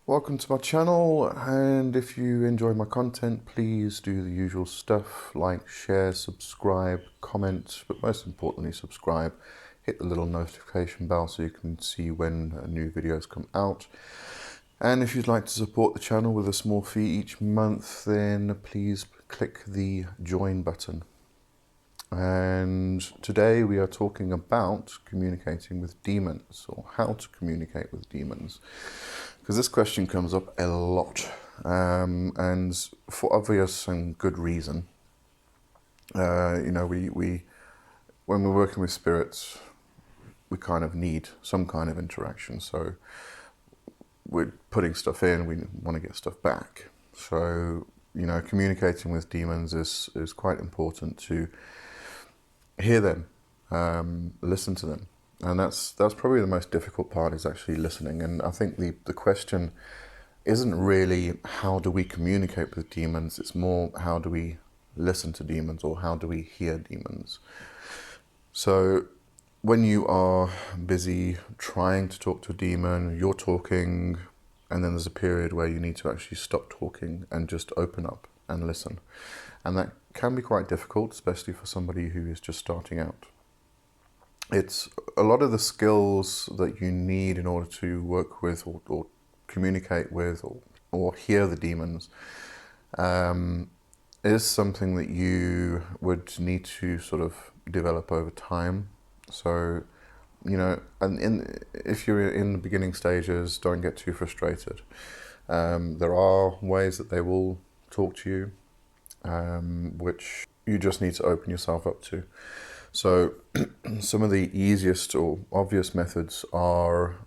Welcome to my channel, and if you enjoy my content, please do the usual stuff like share, subscribe, comment, but most importantly subscribe. Hit the little notification bell so you can see when new videos come out. And if you'd like to support the channel with a small fee each month, then please click the join button. And today we are talking about communicating with demons, or how to communicate with demons, because this question comes up a lot, and for obvious and good reason. We when we're working with spirits, we kind of need some kind of interaction. So we're putting stuff in, we want to get stuff back. So communicating with demons is quite important to hear them, listen to them, and that's probably the most difficult part, is actually listening. And I think the question isn't really how do we communicate with demons, it's more how do we listen to demons, or how do we hear demons. So when you are busy trying to talk to a demon, you're talking, and then there's a period where you need to actually stop talking and just open up and listen. And that can be quite difficult, especially for somebody who is just starting out. It's a lot of the skills that you need in order to work with or communicate with or hear the demons is something that you would need to sort of develop over time. So, and if you're in the beginning stages, don't get too frustrated. There are ways that they will talk to you, which you just need to open yourself up to. So some of the easiest or obvious methods are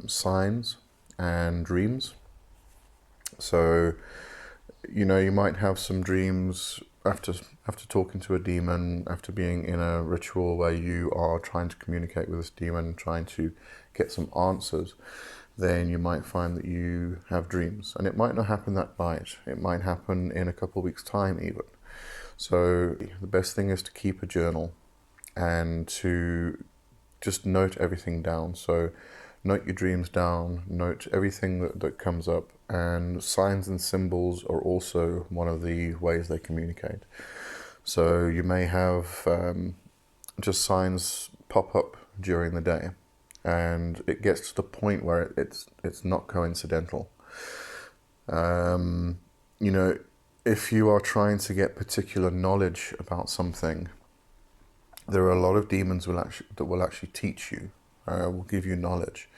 signs and dreams. So, you might have some dreams after talking to a demon, after being in a ritual where you are trying to communicate with this demon, trying to get some answers. Then you might find that you have dreams, and it might not happen that night. It might happen in a couple of weeks' time even. So the best thing is to keep a journal and to just note everything down. So note your dreams down, note everything that comes up, and signs and symbols are also one of the ways they communicate. So you may have just signs pop up during the day, and it gets to the point where it's not coincidental. If you are trying to get particular knowledge about something, there are a lot of demons that will actually teach you, will give you knowledge.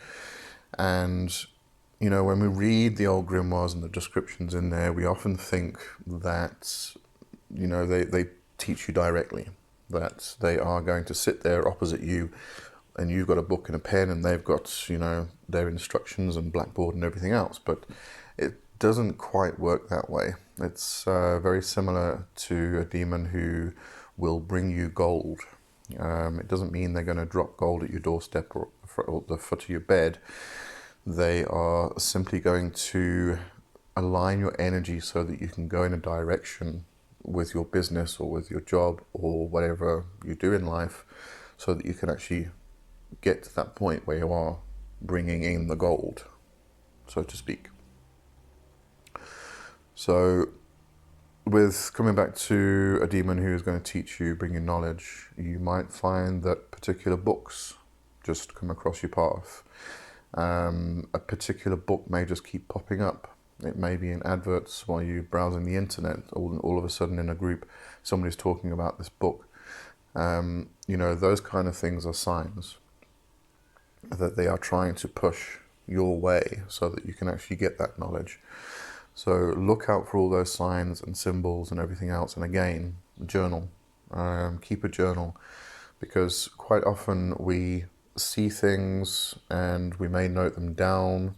And when we read the old grimoires and the descriptions in there, we often think that they teach you directly, that they are going to sit there opposite you, and you've got a book and a pen, and they've got, their instructions and blackboard and everything else. But it doesn't quite work that way. It's very similar to a demon who will bring you gold. It doesn't mean they're going to drop gold at your doorstep or the foot of your bed. They are simply going to align your energy so that you can go in a direction with your business or with your job or whatever you do in life, so that you can actually get to that point where you are bringing in the gold, so to speak. So with coming back to a demon who is going to teach you, bring you knowledge, you might find that particular books just come across your path. A particular book may just keep popping up. It may be in adverts while you're browsing the internet. All of a sudden in a group, somebody's talking about this book. Those kind of things are signs that they are trying to push your way so that you can actually get that knowledge. So look out for all those signs and symbols and everything else. And again, journal. Keep a journal, because quite often we see things and we may note them down,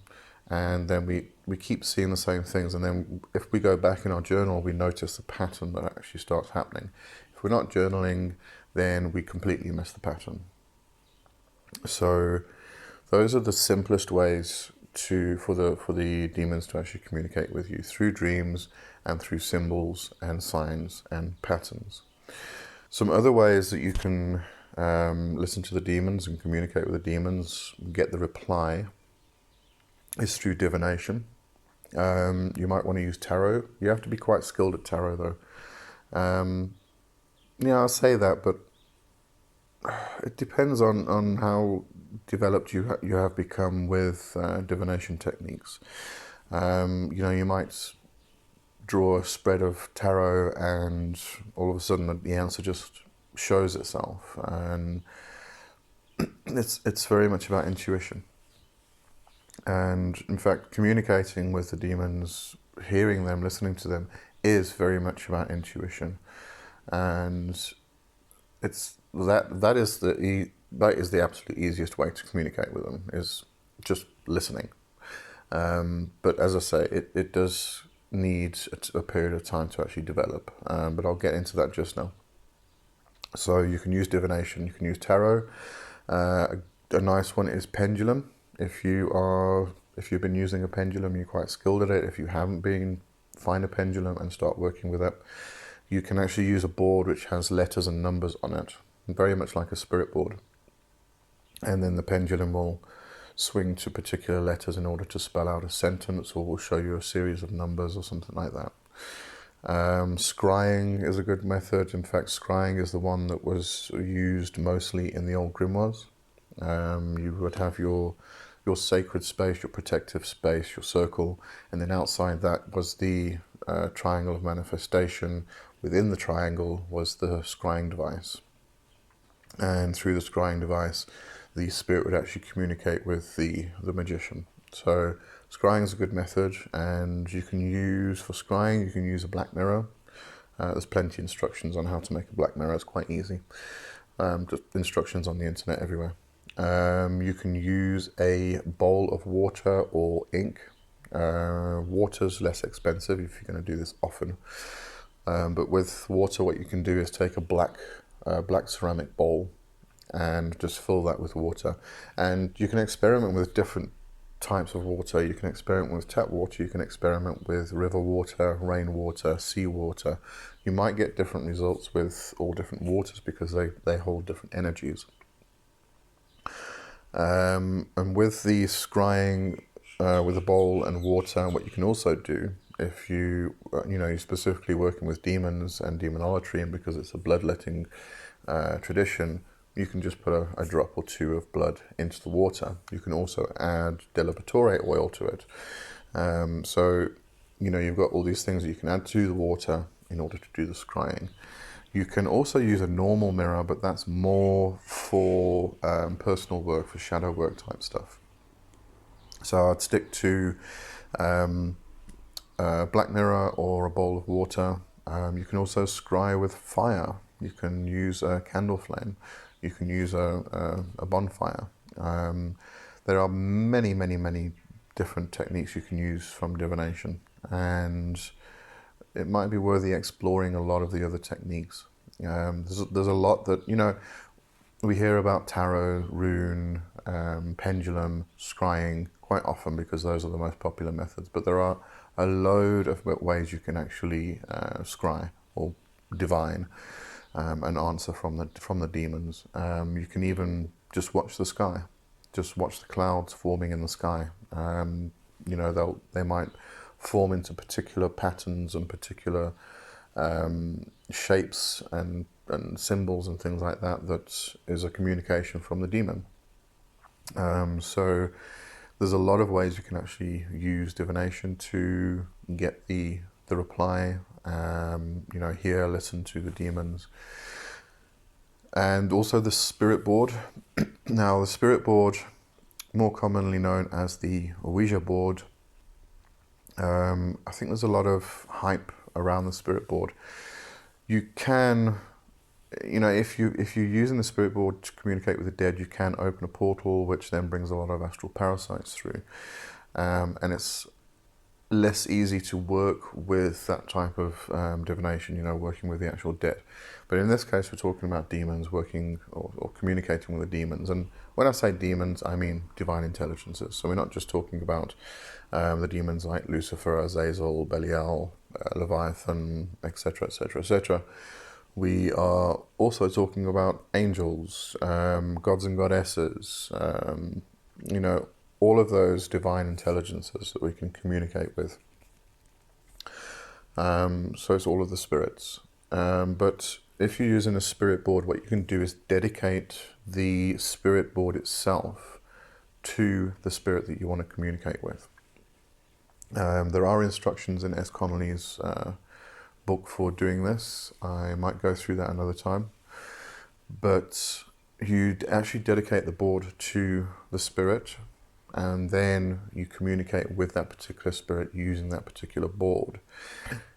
and then we keep seeing the same things. And then if we go back in our journal, we notice the pattern that actually starts happening. If we're not journaling, then we completely miss the pattern. So those are the simplest ways for the demons to actually communicate with you, through dreams and through symbols and signs and patterns. Some other ways that you can listen to the demons and communicate with the demons, get the reply, is through divination. You might want to use tarot. You have to be quite skilled at tarot, though. Yeah, I'll say that, but it depends on how developed you have become with divination techniques. You might draw a spread of tarot, and all of a sudden the answer just shows itself, and it's very much about intuition. And in fact, communicating with the demons, hearing them, listening to them, is very much about intuition, and that is the absolute easiest way to communicate with them, is just listening. But as I say, it does need a period of time to actually develop. But I'll get into that just now. So you can use divination, you can use tarot. A nice one is pendulum. If you've been using a pendulum, you're quite skilled at it. If you haven't been, find a pendulum and start working with it. You can actually use a board which has letters and numbers on it, very much like a spirit board. And then the pendulum will swing to particular letters in order to spell out a sentence, or will show you a series of numbers or something like that. Scrying is a good method. In fact, scrying is the one that was used mostly in the old grimoires. You would have your sacred space, your protective space, your circle, and then outside that was the triangle of manifestation. Within the triangle was the scrying device, and through the scrying device the spirit would actually communicate with the magician. So scrying is a good method, and you can use a black mirror. There's plenty of instructions on how to make a black mirror. It's quite easy. Just instructions on the internet everywhere. You can use a bowl of water or ink. Water's less expensive if you're going to do this often. But with water, what you can do is take a black ceramic bowl and just fill that with water. And you can experiment with different types of water. You can experiment with tap water, you can experiment with river water, rainwater, sea water. You might get different results with all different waters because they hold different energies. And with the scrying with a bowl and water, what you can also do, if you're specifically working with demons and demonolatry, and because it's a bloodletting tradition, you can just put a drop or two of blood into the water. You can also add delavatore oil to it. So you've got all these things that you can add to the water in order to do the scrying. You can also use a normal mirror, but that's more for personal work, for shadow work type stuff. So I'd stick to a black mirror or a bowl of water. You can also scry with fire. You can use a candle flame. You can use a bonfire. There are many, many, many different techniques you can use from divination, and it might be worthy exploring a lot of the other techniques. There's a lot that, we hear about tarot, rune, pendulum, scrying quite often because those are the most popular methods, but there are a load of ways you can actually scry or divine an answer from the demons. You can even just watch the sky, just watch the clouds forming in the sky. They might form into particular patterns and particular shapes and symbols and things like that. That is a communication from the demon. So there's a lot of ways you can actually use divination to get the reply. Hear, listen to the demons. And also the spirit board. Now, the spirit board, more commonly known as the Ouija board, I think there's a lot of hype around the spirit board. You can, if you're using the spirit board to communicate with the dead, you can open a portal, which then brings a lot of astral parasites through, and it's less easy to work with that type of divination, working with the actual dead. But in this case, we're talking about demons working or communicating with the demons. And when I say demons, I mean divine intelligences. So we're not just talking about the demons like Lucifer, Azazel, Belial, Leviathan, etc., etc., etc. We are also talking about angels, gods and goddesses, all of those divine intelligences that we can communicate with. So it's all of the spirits. But if you're using a spirit board, what you can do is dedicate the spirit board itself to the spirit that you want to communicate with. There are instructions in S. Connolly's book for doing this. I might go through that another time. But you actually dedicate the board to the spirit, and then you communicate with that particular spirit using that particular board.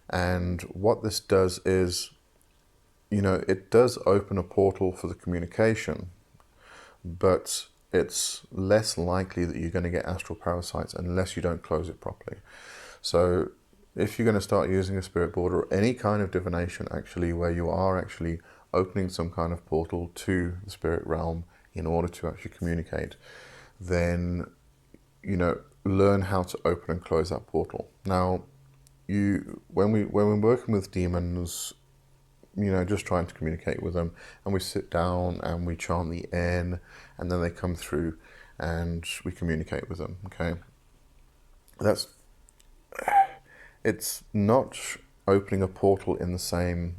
And what this does is, it does open a portal for the communication, but it's less likely that you're going to get astral parasites unless you don't close it properly. So if you're going to start using a spirit board or any kind of divination actually where you are actually opening some kind of portal to the spirit realm in order to actually communicate, then, learn how to open and close that portal. Now, when we're working with demons, just trying to communicate with them, and we sit down and we chant the N, and then they come through and we communicate with them, okay? It's not opening a portal in the same,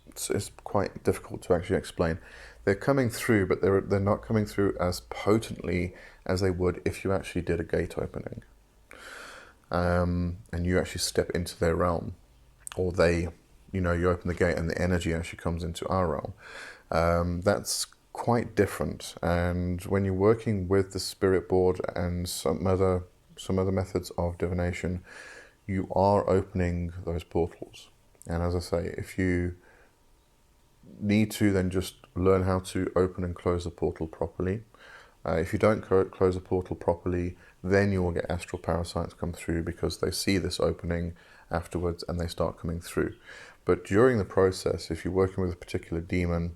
it's quite difficult to actually explain. They're coming through, but they're not coming through as potently as they would if you actually did a gate opening. And you actually step into their realm, or they, you open the gate and the energy actually comes into our realm. That's quite different. And when you're working with the spirit board and some other methods of divination, you are opening those portals. And as I say, if you need to, then just learn how to open and close the portal properly. If you don't close the portal properly, then you will get astral parasites come through because they see this opening afterwards and they start coming through. But during the process, if you're working with a particular demon,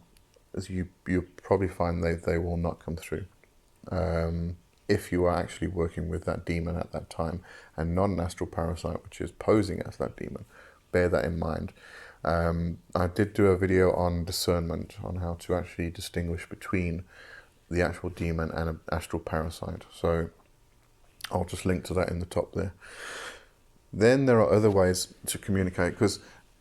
you'll probably find they will not come through. If you are actually working with that demon at that time and not an astral parasite which is posing as that demon. Bear that in mind. I did do a video on discernment, on how to actually distinguish between the actual demon and an astral parasite. So I'll just link to that in the top there. Then there are other ways to communicate, because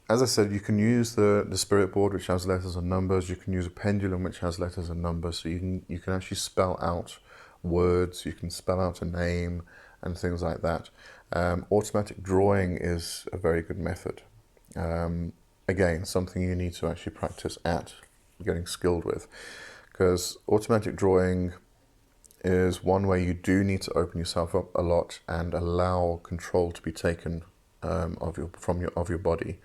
as I said, you can use the spirit board, which has letters and numbers. You can use a pendulum, which has letters and numbers. So you can actually spell out words. You can spell out a name and things like that. Automatic drawing is a very good method. Again, something you need to actually practice at getting skilled with, because automatic drawing is one way you do need to open yourself up a lot and allow control to be taken of your body,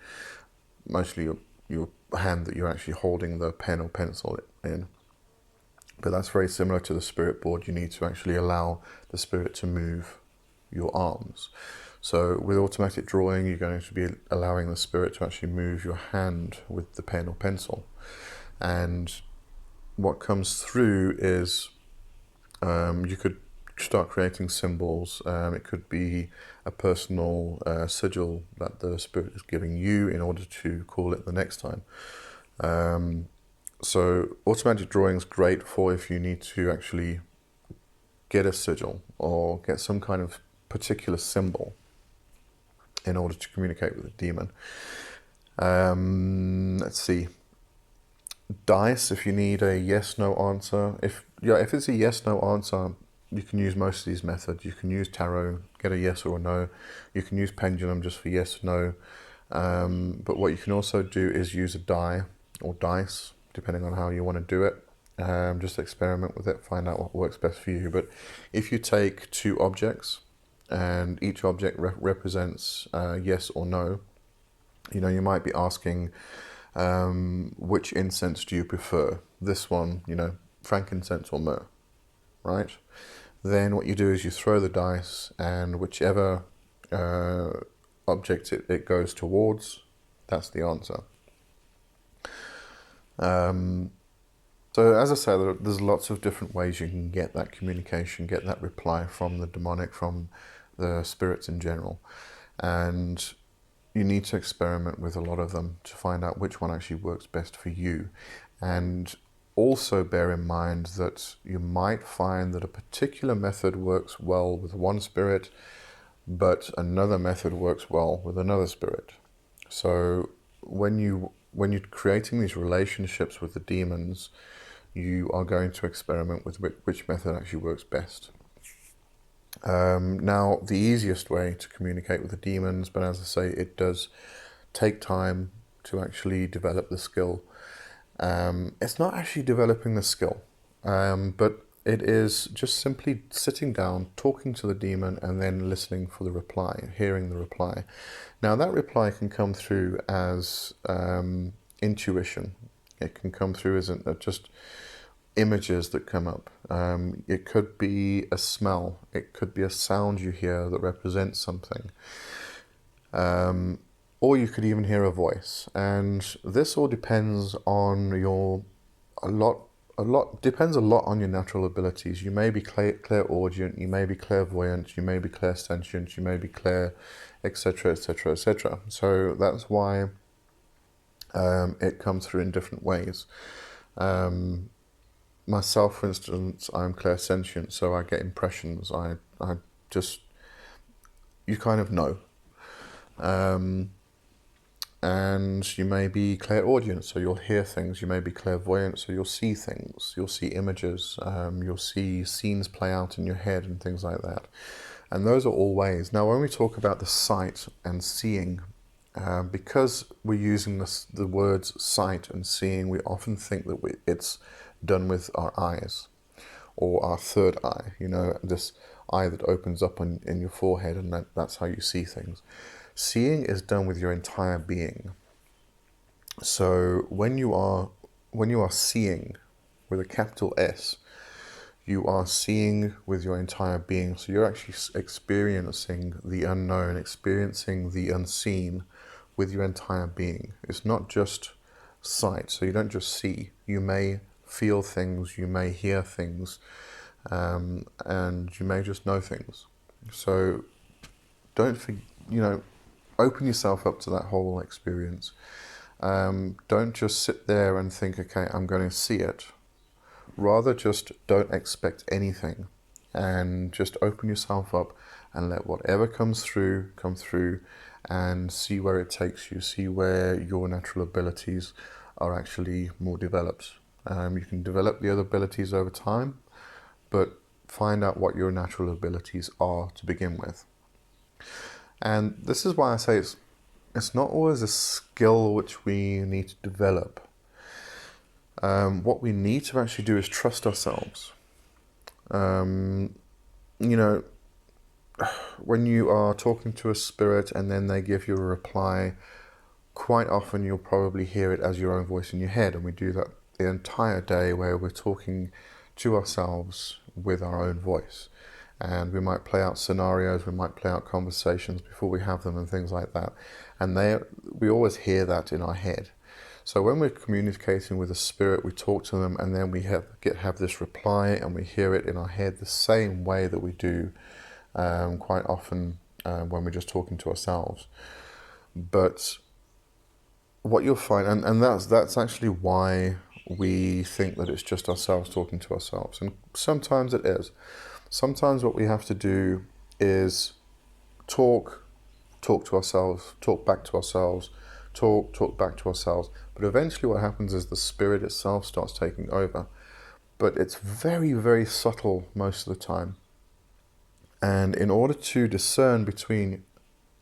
mostly your hand that you're actually holding the pen or pencil in. But that's very similar to the spirit board. You need to actually allow the spirit to move your arms. So with automatic drawing, you're going to be allowing the spirit to actually move your hand with the pen or pencil. And what comes through is you could start creating symbols. It could be a personal sigil that the spirit is giving you in order to call it the next time. So automatic drawing is great for if you need to actually get a sigil or get some kind of particular symbol in order to communicate with a demon. Let's see. Dice, if you need a yes/no answer. If it's a yes/no answer, you can use most of these methods. You can use tarot, get a yes or a no. You can use pendulum just for yes or no. But what you can also do is use a die or dice, depending on how you want to do it. Just experiment with it, find out what works best for you. But if you take two objects and each object represents yes or no, you might be asking, which incense do you prefer? This one, frankincense or myrrh, right? Then what you do is you throw the dice, and whichever object it goes towards, that's the answer. So as I said, there's lots of different ways you can get that communication, get that reply from the demonic, from the spirits in general. And you need to experiment with a lot of them to find out which one actually works best for you. And also bear in mind that you might find that a particular method works well with one spirit, but another method works well with another spirit. So when you're creating these relationships with the demons, you are going to experiment with which method actually works best. Now, the easiest way to communicate with the demons, but as I say, it does take time to actually develop the skill. It's not actually developing the skill, but it is just simply sitting down, talking to the demon, and then listening for the reply, hearing the reply. Now, that reply can come through as intuition. It can come through as just images that come up. It could be a smell. It could be a sound you hear that represents something. Or you could even hear a voice. And this all depends on depends a lot on your natural abilities. You may be clairaudient, you may be clairvoyant, you may be clairsentient, you may be clair, etc., etc., etc. So that's why it comes through in different ways. Myself, for instance, I'm clairsentient, so I get impressions. I just, you kind of know. And you may be clairaudient, so you'll hear things. You may be clairvoyant, so you'll see things. You'll see images. You'll see scenes play out in your head and things like that. And those are all ways. Now, when we talk about the sight and seeing, because we're using the words sight and seeing, we often think that it's done with our eyes or our third eye, this eye that opens up in your forehead, and that's how you see things. Seeing is done with your entire being. So when you are seeing with a capital S, you are seeing with your entire being. So you're actually experiencing the unknown, experiencing the unseen with your entire being. It's not just sight. So you don't just see. You may feel things, you may hear things, and you may just know things. So don't forget, open yourself up to that whole experience. Don't just sit there and think, okay, I'm going to see it. Rather, just don't expect anything, and just open yourself up and let whatever comes through come through, and see where it takes you. See where your natural abilities are actually more developed. You can develop the other abilities over time, but find out what your natural abilities are to begin with. And this is why I say it's not always a skill which we need to develop. What we need to actually do is trust ourselves. When you are talking to a spirit and then they give you a reply, quite often you'll probably hear it as your own voice in your head. And we do that the entire day, where we're talking to ourselves with our own voice. And we might play out scenarios, we might play out conversations before we have them and things like that. And we always hear that in our head. So when we're communicating with a spirit, we talk to them, and then we have this reply, and we hear it in our head the same way that we do quite often when we're just talking to ourselves. But what you'll find, and that's actually why we think that it's just ourselves talking to ourselves. And sometimes it is. Sometimes what we have to do is talk to ourselves, talk back to ourselves, talk back to ourselves. But eventually what happens is the spirit itself starts taking over. But it's very, very subtle most of the time. And in order to discern between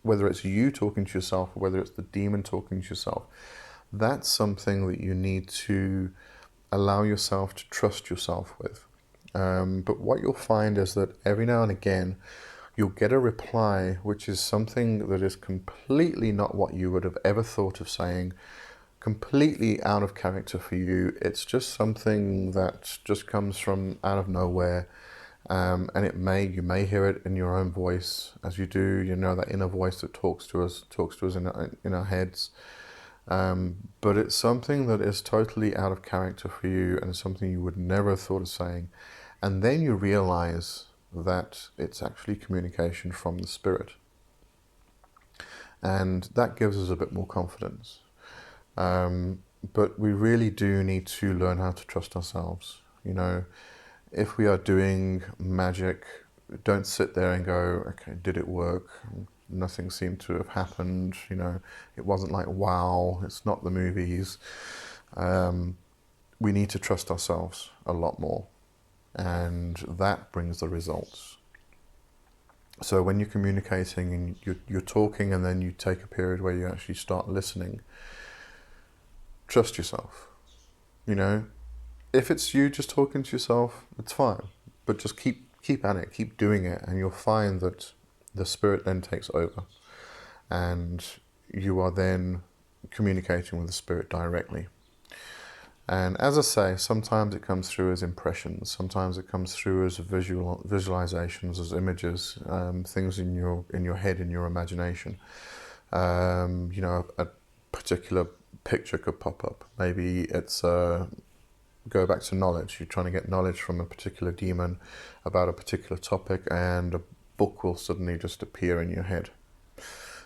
whether it's you talking to yourself or whether it's the demon talking to yourself, that's something that you need to allow yourself to trust yourself with. But what you'll find is that every now and again, you'll get a reply which is something that is completely not what you would have ever thought of saying, completely out of character for you. It's just something that just comes from out of nowhere. And you may hear it in your own voice, as you do, that inner voice that talks to us in our heads. But it's something that is totally out of character for you, and something you would never have thought of saying. And then you realize that it's actually communication from the spirit. And that gives us a bit more confidence. but we really do need to learn how to trust ourselves. You know, if we are doing magic, don't sit there and go, okay, did it work? Nothing seemed to have happened. You know, it wasn't like, wow, it's not the movies. We need to trust ourselves a lot more, and that brings the results. So when you're communicating and you're talking, and then you take a period where you actually start listening, trust yourself. You know, if it's you just talking to yourself, it's fine, but just keep at it, keep doing it, and you'll find that the spirit then takes over, and you are then communicating with the spirit directly. And as I say, sometimes it comes through as impressions, sometimes it comes through as visualizations, as images, things in your head, in your imagination. You know, a particular picture could pop up. Maybe it's go back to knowledge. You're trying to get knowledge from a particular demon about a particular topic, and a book will suddenly just appear in your head.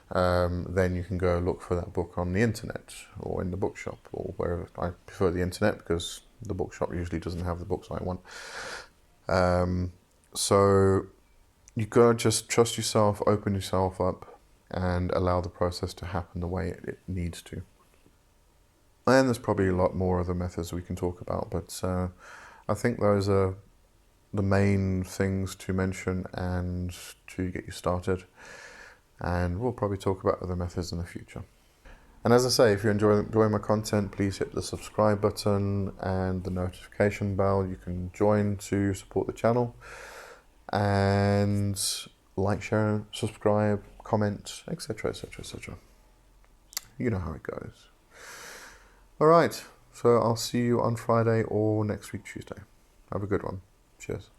Then you can go look for that book on the internet or in the bookshop or wherever. I prefer the internet because the bookshop usually doesn't have the books I want. So you gotta just trust yourself, open yourself up, and allow the process to happen the way it needs to. And there's probably a lot more other methods we can talk about, but I think those are the main things to mention and to get you started. And we'll probably talk about other methods in the future. And as I say, if you're enjoying my content, please hit the subscribe button and the notification bell. You can join to support the channel, and like, share, subscribe, comment, etc, etc, etc. You know how it goes. All right, so I'll see you on Friday or next week Tuesday. Have a good one. Cheers.